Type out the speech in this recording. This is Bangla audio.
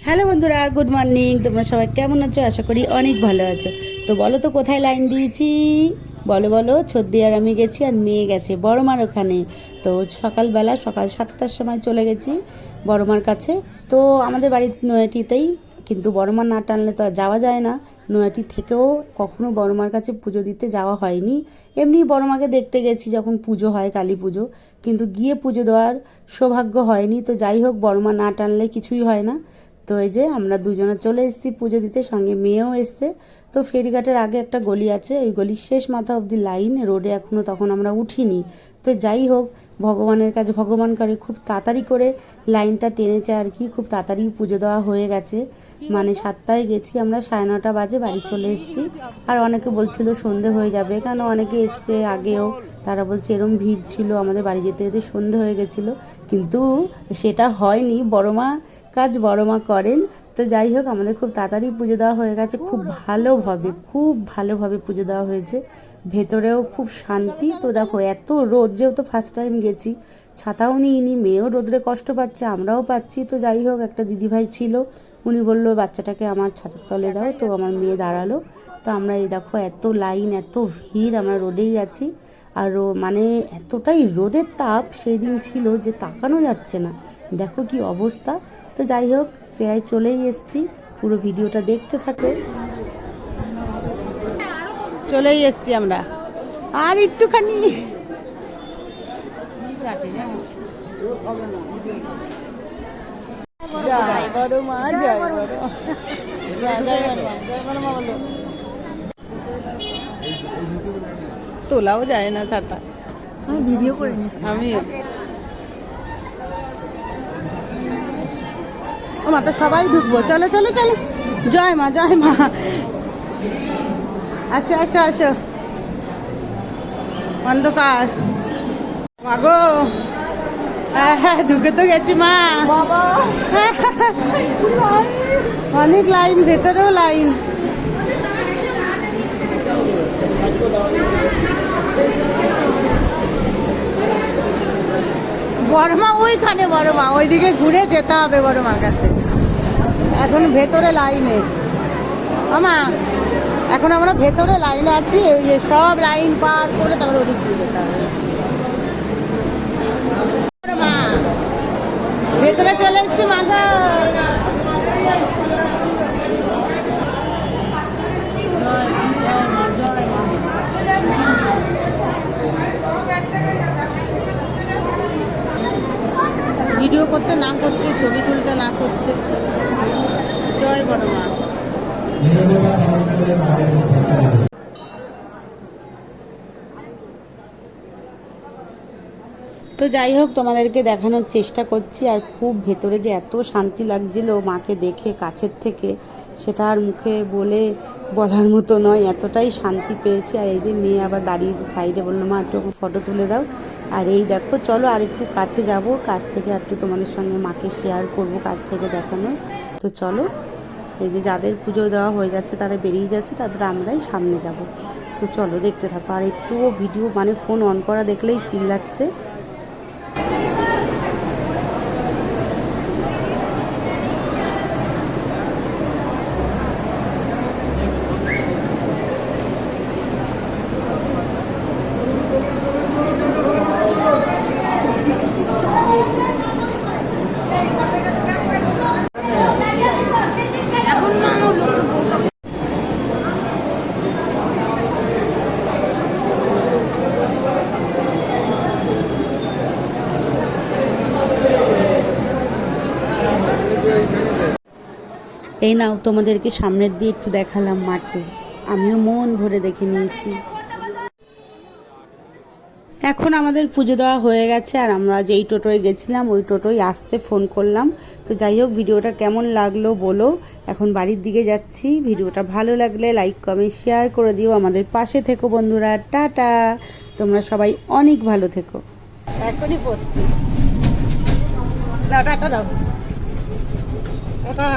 হ্যালো বন্ধুরা, গুড মর্নিং। তোমরা সবাই কেমন আছো? আশা করি অনেক ভালো আছো। তো বলো তো কোথায় লাইন দিয়েছি? বলো বলো। ছদ্দি আর আমি গেছি, আর মেয়ে গেছে বড় মার ওখানে। তো সকালবেলা সকাল 7টার সময় চলে গেছি বড় মার কাছে। তো আমাদের বাড়ির নয়াটিতেই, কিন্তু বড় মা না টানলে তো আর যাওয়া যায় না। নয়াটি থেকেও কখনো বড় মার কাছে পুজো দিতে যাওয়া হয়নি। এমনি বড় মাকে দেখতে গেছি যখন পুজো হয়, কালী পুজো, কিন্তু গিয়ে পুজো দেওয়ার সৌভাগ্য হয়নি। তো যাই হোক, বড় মা না টানলে কিছুই হয় না। তো এই যে আমরা দুজনে চলে এসেছি পুজো দিতে, সঙ্গে মেয়েও এসছে। তো ফেরিঘাটের আগে একটা গলি আছে, ওই গলির শেষ মাথা অবধি লাইন, রোডে এখনও তখন আমরা উঠিনি। তো যাই হোক, ভগবানের কাছে ভগবান করে খুব তাড়াতাড়ি করে লাইনটা টেনেছে আর কি, খুব তাড়াতাড়ি পুজো দেওয়া হয়ে গেছে। মানে 7টায় গেছি আমরা, 9:30 বাজে বাড়ি চলে এসেছি। আর অনেকে বলছিল সন্ধে হয়ে যাবে, কেন অনেকে এসছে আগেও, তারা বলছে এরম ভিড় ছিল, আমাদের বাড়ি যেতে যেতে সন্ধে হয়ে গেছিলো। কিন্তু সেটা হয়নি, বড় মা কাজ বড় মা করেন। তো যাই হোক, আমাদের খুব তাড়াতাড়ি পুজো দেওয়া হয়ে গেছে, খুব ভালোভাবে পুজো দেওয়া হয়েছে। ভেতরেও খুব শান্তি। তো দেখো, এত রোদ, যেহেতু ফার্স্ট টাইম গেছি, ছাতাও নিইনি, মেয়েও রোদরে কষ্ট পাচ্ছে, আমরাও পাচ্ছি। তো যাই হোক, একটা দিদিভাই ছিল, উনি বললো বাচ্চাটাকে আমার ছাতার তলে দাও। তো আমার মেয়ে দাঁড়ালো। তো আমরা এই দেখো, এত লাইন, এত ভিড়, আমরা রোডেই আছি। আর মানে এতটাই রোদের তাপ সেই দিন ছিল যে তাকানো যাচ্ছে না, দেখো কি অবস্থা। তো যাই হোক, প্রায় চলেই এসেছি, পুরো ভিডিওটা দেখতে থাকো। চলেই এসেছি আমরা, আর একটুখানি। জয় বড় মা, জয় বড় মা, জয় বড় মা বলো। তোলাও যায় না ছাতা, আমি ভিডিও করে নিচ্ছি। আমিও। ও মা, তো সবাই ঢুকবো, চলো চলো চলো। জয় মা, জয় মা। আসো আসো আসো। অন্ধকার মাগো। হ্যাঁ হ্যাঁ, ঢুকে তো গেছি মা। অনেক লাইন, ভেতরেও লাইন। বড় মা ওইখানে, বড় মা ওইদিকে ঘুরে যেতে হবে বড় মার কাছে। এখন ভেতরে লাইনে মামা, এখন আমরা ভেতরে লাইনে আছি। ওই যে সব লাইন পার করে তারপরে ওদিক দিয়ে যেতে হবে। মা ভেতরে চলে এসছি মাথা। ভিডিও করতে না করছে, ছবি তুলতে না করছে। জয় বড় মা। তো যাই হোক, তোমাদেরকে দেখানোর চেষ্টা করছি। আর খুব ভেতরে যে এত শান্তি লাগছিল মাকে দেখে কাছের থেকে, সেটা আর মুখে বলার মতো নয়, এতটাই শান্তি পেয়েছি। আর এই যে মেয়ে আবার দাঁড়িয়েছে সাইডে, বললো মা একটু ফটো তুলে দাও। আর এই দেখো, চলো আর একটু কাছে যাব, কাছ থেকে একটু তোমাদের সঙ্গে মাকে শেয়ার করব, কাছ থেকে দেখানো। তো চলো, এই যে যাদের পুজো দেওয়া হয়ে যাচ্ছে তারা বেরিয়ে যাচ্ছে, তারপরে আমরাই সামনে যাব। তো চলো দেখতে থাকো। আর একটুও ভিডিও, মানে ফোন অন করা দেখলেই চিল্লাচ্ছে। এই নাও, তোমাদেরকে সামনের দিয়ে একটু দেখালাম মাকে, আমিও মন ভরে দেখে নিয়েছি। এখন আমাদের পুজো দেওয়া হয়ে গেছে, আর আমরা যেই টোটোয় গেছিলাম ওই টোটোয় আসতে ফোন করলাম। তো যাই হোক, ভিডিওটা কেমন লাগলো বলো। এখন বাড়ির দিকে যাচ্ছি। ভিডিওটা ভালো লাগলে লাইক কমেন্ট শেয়ার করে দিও, আমাদের পাশে থেকো বন্ধুরা। টাটা, তোমরা সবাই অনেক ভালো থেকো। এখনই পড়ছিস, টাটা দাও, টাটা।